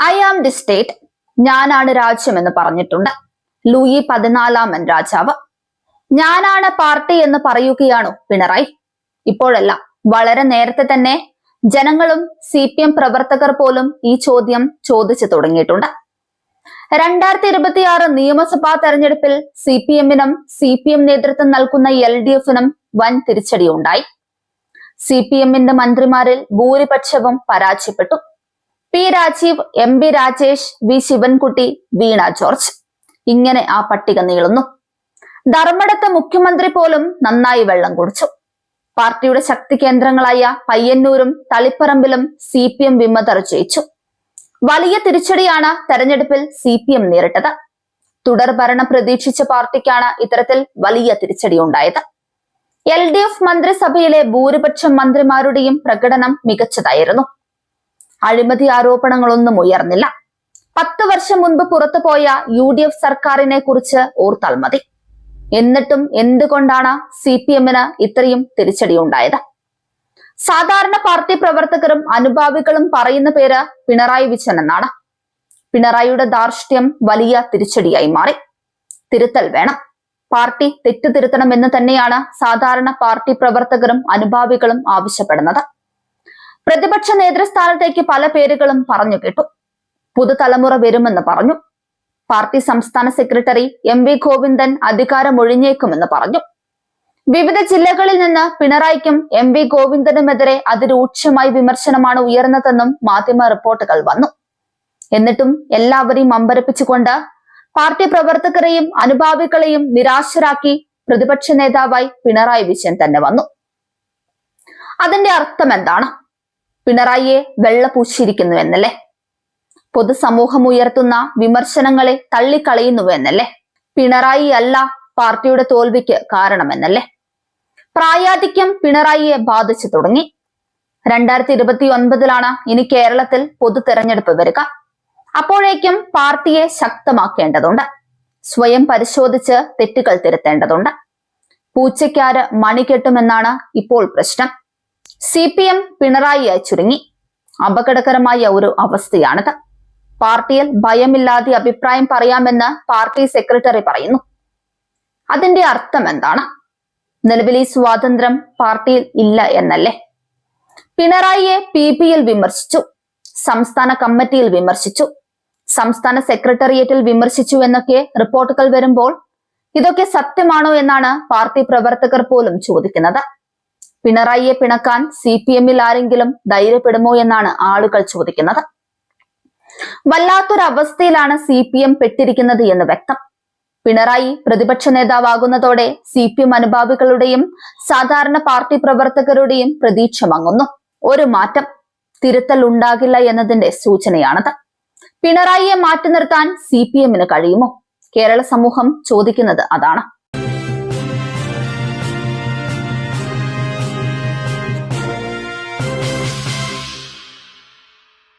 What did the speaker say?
I am the state, ഞാനാണ് രാജ്യം എന്ന് പറഞ്ഞിട്ടുണ്ട് ലൂയി 14 രാജാവ്. ഞാനാണ് പാർട്ടി എന്ന് പറയുകയാണോ പിണറായി? ഇപ്പോഴല്ല, വളരെ നേരത്തെ തന്നെ ജനങ്ങളും CPM പ്രവർത്തകർ പോലും ഈ ചോദ്യം ചോദിച്ചു തുടങ്ങിയിട്ടുണ്ട്. 2026 നിയമസഭാ തെരഞ്ഞെടുപ്പിൽ CPM-നും CPM നേതൃത്വം നൽകുന്ന LDF-നും വൻ തിരിച്ചടിയുണ്ടായി. CPM-ന്റെ മന്ത്രിമാരിൽ ഭൂരിപക്ഷവും പരാജയപ്പെട്ടു. P Rajeev, MB Rajesh, V Sivankutty, Veena George, ഇങ്ങനെ ആ പട്ടിക നീളുന്നു. ധർമ്മടത്തെ മുഖ്യമന്ത്രി പോലും നന്നായി വെള്ളം കുടിച്ചു. പാർട്ടിയുടെ ശക്തി കേന്ദ്രങ്ങളായ പയ്യന്നൂരും തളിപ്പറമ്പിലും CPM വിമതർ ജയിച്ചു. വലിയ തിരിച്ചടിയാണ് തെരഞ്ഞെടുപ്പിൽ CPM നേരിട്ടത്. തുടർ ഭരണം പ്രതീക്ഷിച്ച പാർട്ടിക്കാണ് ഇത്തരത്തിൽ വലിയ തിരിച്ചടി ഉണ്ടായത്. LDF മന്ത്രിസഭയിലെ ഭൂരിപക്ഷം മന്ത്രിമാരുടെയും പ്രകടനം മികച്ചതായിരുന്നു. അഴിമതി ആരോപണങ്ങളൊന്നും ഉയർന്നില്ല. 10 വർഷം മുൻപ് പുറത്തുപോയ UDF സർക്കാരിനെ കുറിച്ച് ഓർത്താൽ മതി. എന്നിട്ടും എന്തുകൊണ്ടാണ് CPM-ന് ഇത്രയും തിരിച്ചടി ഉണ്ടായത്? സാധാരണ പാർട്ടി പ്രവർത്തകരും അനുഭാവികളും പറയുന്ന പേര് പിണറായി വിജയൻ എന്നാണ്. പിണറായിയുടെ ധാർഷ്ട്യം വലിയ തിരിച്ചടിയായി മാറി. തിരുത്തൽ വേണം, പാർട്ടി തെറ്റു തിരുത്തണമെന്ന് തന്നെയാണ് സാധാരണ പാർട്ടി പ്രവർത്തകരും അനുഭാവികളും ആവശ്യപ്പെടുന്നത്. പ്രതിപക്ഷ നേതൃസ്ഥാനത്തേക്ക് പല പേരുകളും പറഞ്ഞു കേട്ടു. പുതുതലമുറ വരുമെന്ന് പറഞ്ഞു. പാർട്ടി സംസ്ഥാന സെക്രട്ടറി MV ഗോവിന്ദൻ അധികാരമൊഴിഞ്ഞേക്കുമെന്ന് പറഞ്ഞു. വിവിധ ജില്ലകളിൽ നിന്ന് പിണറായിക്കും MV ഗോവിന്ദനുമെതിരെ അതിരൂക്ഷമായി വിമർശനമാണ് ഉയർന്നതെന്നും മാധ്യമ റിപ്പോർട്ടുകൾ വന്നു. എന്നിട്ടും എല്ലാവരെയും അമ്പരപ്പിച്ചുകൊണ്ട് പാർട്ടി പ്രവർത്തകരെയും അനുഭാവികളെയും നിരാശരാക്കി പ്രതിപക്ഷ നേതാവായി പിണറായി വിജയൻ തന്നെ വന്നു. അതിന്റെ അർത്ഥം എന്താണ്? പിണറായിയെ വെള്ളപൂശിയിരിക്കുന്നു എന്നല്ലേ? പൊതുസമൂഹം ഉയർത്തുന്ന വിമർശനങ്ങളെ തള്ളിക്കളയുന്നു എന്നല്ലേ? പിണറായി അല്ല പാർട്ടിയുടെ തോൽവിക്ക് കാരണമെന്നല്ലേ? പ്രായാധിക്യം പിണറായിയെ ബാധിച്ചു തുടങ്ങി. 2029 ഇനി കേരളത്തിൽ പൊതു തെരഞ്ഞെടുപ്പ് വരിക. അപ്പോഴേക്കും പാർട്ടിയെ ശക്തമാക്കേണ്ടതുണ്ട്. സ്വയം പരിശോധിച്ച് തെറ്റുകൾ തിരുത്തേണ്ടതുണ്ട്. പൂച്ചയ്ക്കാര് മണി കെട്ടുമെന്നാണ് ഇപ്പോൾ പ്രശ്നം. CPM പിണറായിയായി ചുരുങ്ങി. അപകടകരമായ ഒരു അവസ്ഥയാണിത്. പാർട്ടിയിൽ ഭയമില്ലാതെ അഭിപ്രായം പറയാമെന്ന് പാർട്ടി സെക്രട്ടറി പറയുന്നു. അതിന്റെ അർത്ഥം എന്താണ്? നിലവിൽ ഈ സ്വാതന്ത്ര്യം പാർട്ടിയിൽ ഇല്ല എന്നല്ലേ? പിണറായിയെ PPയിൽ വിമർശിച്ചു, സംസ്ഥാന കമ്മിറ്റിയിൽ വിമർശിച്ചു, സംസ്ഥാന സെക്രട്ടേറിയറ്റിൽ വിമർശിച്ചു എന്നൊക്കെ റിപ്പോർട്ടുകൾ വരുമ്പോൾ ഇതൊക്കെ സത്യമാണോ എന്നാണ് പാർട്ടി പ്രവർത്തകർ പോലും ചോദിക്കുന്നത്. പിണറായിയെ പിണക്കാൻ CPM-ൽ ആരെങ്കിലും ധൈര്യപ്പെടുമോ എന്നാണ് ആളുകൾ ചോദിക്കുന്നത്. വല്ലാത്തൊരവസ്ഥയിലാണ് CPM പെട്ടിരിക്കുന്നത് എന്ന് വ്യക്തം. പിണറായി പ്രതിപക്ഷ നേതാവാകുന്നതോടെ CPM അനുഭാവികളുടെയും സാധാരണ പാർട്ടി പ്രവർത്തകരുടെയും പ്രതീക്ഷ മങ്ങുന്നു. ഒരു മാറ്റം, തിരുത്തൽ ഉണ്ടാകില്ല എന്നതിന്റെ സൂചനയാണത്. പിണറായിയെ മാറ്റി നിർത്താൻ CPM-ന് കഴിയുമോ? കേരള സമൂഹം ചോദിക്കുന്നത് അതാണ്.